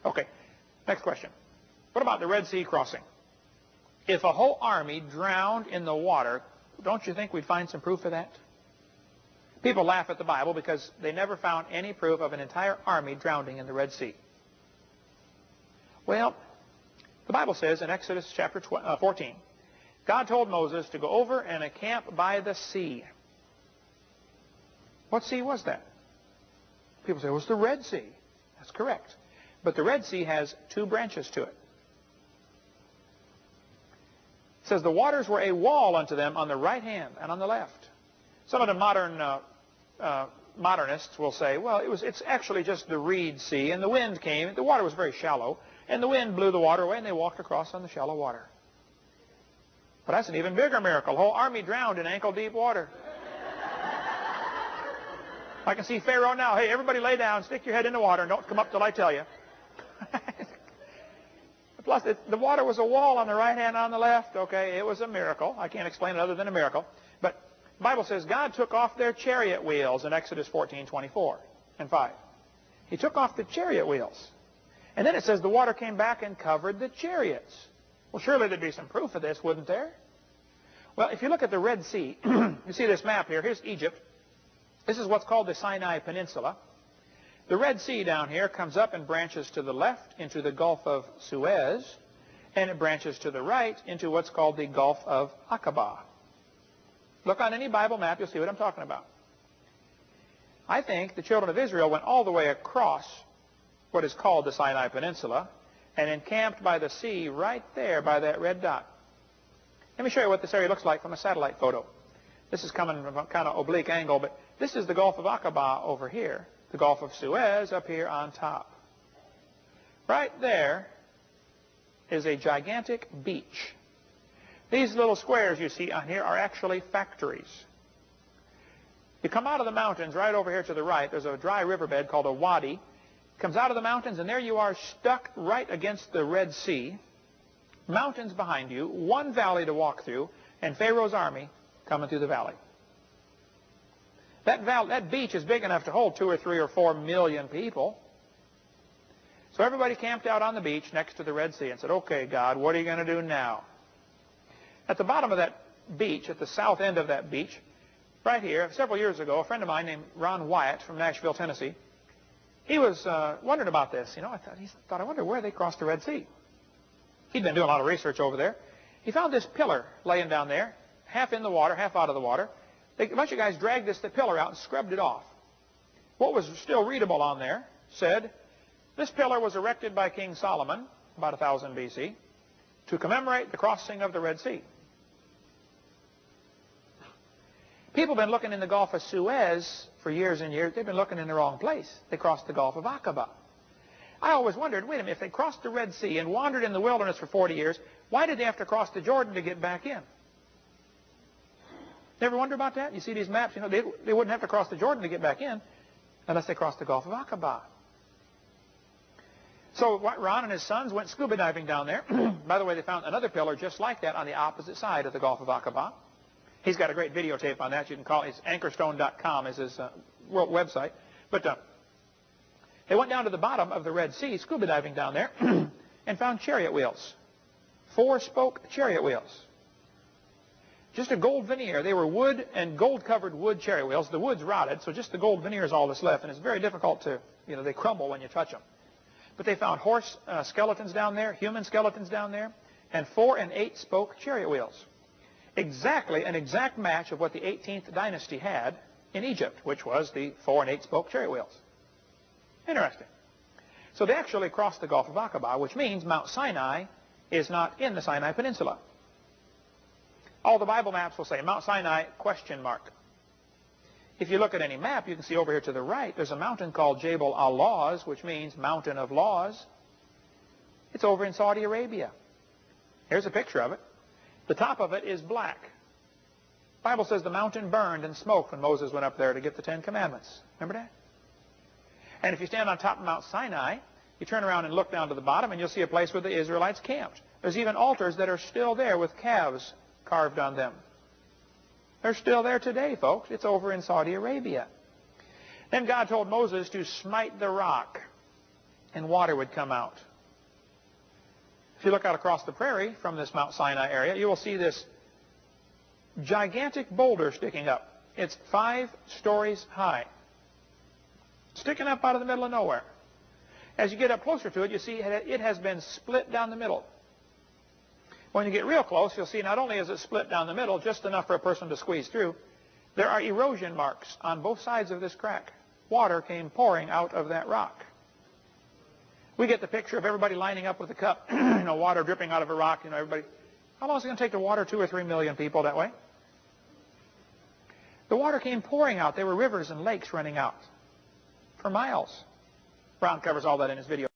Okay, next question. What about the Red Sea crossing? If a whole army drowned in the water, don't you think we'd find some proof of that? People laugh at the Bible because they never found any proof of an entire army drowning in the Red Sea. Well, the Bible says in Exodus chapter 14, God told Moses to go over and encamp by the sea. What sea was that? People say, well, it's the Red Sea. That's correct. But the Red Sea has two branches to it. It says the waters were a wall unto them on the right hand and on the left. Some of the modernists will say, well, it's actually just the Reed Sea, and the wind came. The water was very shallow, and the wind blew the water away, and they walked across on the shallow water. But that's an even bigger miracle. The whole army drowned in ankle-deep water. I can see Pharaoh now. Hey, everybody lay down, stick your head in the water, and don't come up till I tell you. Plus, the water was a wall on the right hand and on the left. Okay, it was a miracle. I can't explain it other than a miracle. But the Bible says God took off their chariot wheels in Exodus 14:24 and 5. He took off the chariot wheels. And then it says the water came back and covered the chariots. Well, surely there'd be some proof of this, wouldn't there? Well, if you look at the Red Sea, you see this map here. Here's Egypt. This is what's called the Sinai Peninsula. The Red Sea down here comes up and branches to the left into the Gulf of Suez, and it branches to the right into what's called the Gulf of Aqaba. Look on any Bible map, you'll see what I'm talking about. I think the children of Israel went all the way across what is called the Sinai Peninsula and encamped by the sea right there by that red dot. Let me show you what this area looks like from a satellite photo. This is coming from a kind of oblique angle, but this is the Gulf of Aqaba over here. The Gulf of Suez up here on top. Right there is a gigantic beach. These little squares you see on here are actually factories. You come out of the mountains right over here to the right. There's a dry riverbed called a wadi. Comes out of the mountains, and there you are stuck right against the Red Sea. Mountains behind you, one valley to walk through, and Pharaoh's army coming through the valley. That beach is big enough to hold 2 or 3 or 4 million people. So everybody camped out on the beach next to the Red Sea and said, okay, God, what are you going to do now? At the bottom of that beach, at the south end of that beach, right here, several years ago, a friend of mine named Ron Wyatt from Nashville, Tennessee, he was wondering about this. You know, I wonder where they crossed the Red Sea. He'd been doing a lot of research over there. He found this pillar laying down there, half in the water, half out of the water. A bunch of guys dragged the pillar out and scrubbed it off. What was still readable on there said, this pillar was erected by King Solomon, about 1000 BC, to commemorate the crossing of the Red Sea. People have been looking in the Gulf of Suez for years and years. They've been looking in the wrong place. They crossed the Gulf of Aqaba. I always wondered, wait a minute, if they crossed the Red Sea and wandered in the wilderness for 40 years, why did they have to cross the Jordan to get back in? Never wonder about that? You see these maps, you know, they wouldn't have to cross the Jordan to get back in unless they crossed the Gulf of Aqaba. So Ron and his sons went scuba diving down there. By the way, they found another pillar just like that on the opposite side of the Gulf of Aqaba. He's got a great videotape on that. You can call it. It's anchorstone.com is his world website. But they went down to the bottom of the Red Sea, scuba diving down there, and found chariot wheels. 4-spoke chariot wheels. Just a gold veneer. They were wood and gold-covered wood chariot wheels. The wood's rotted, so just the gold veneer is all that's left, and it's very difficult to, you know, they crumble when you touch them. But they found horse skeletons down there, human skeletons down there, and 4- and 8-spoke chariot wheels. Exactly an exact match of what the 18th dynasty had in Egypt, which was the 4- and 8-spoke chariot wheels. Interesting. So they actually crossed the Gulf of Aqaba, which means Mount Sinai is not in the Sinai Peninsula. All the Bible maps will say Mount Sinai, question mark. If you look at any map, you can see over here to the right, there's a mountain called Jabal al-Lawz, which means mountain of laws. It's over in Saudi Arabia. Here's a picture of it. The top of it is black. The Bible says the mountain burned and smoked when Moses went up there to get the 10 Commandments. Remember that? And if you stand on top of Mount Sinai, you turn around and look down to the bottom, and you'll see a place where the Israelites camped. There's even altars that are still there with calves carved on them. They're still there today, folks. It's over in Saudi Arabia. Then God told Moses to smite the rock. and water would come out. If you look out across the prairie from this Mount Sinai area, you will see this gigantic boulder sticking up. It's 5 stories high, sticking up out of the middle of nowhere. As you get up closer to it, you see it has been split down the middle. When you get real close, you'll see not only is it split down the middle, just enough for a person to squeeze through, there are erosion marks on both sides of this crack. Water came pouring out of that rock. We get the picture of everybody lining up with a cup, water dripping out of a rock, everybody. How long is it going to take to water 2 or 3 million people that way? The water came pouring out. There were rivers and lakes running out for miles. Brown covers all that in his video.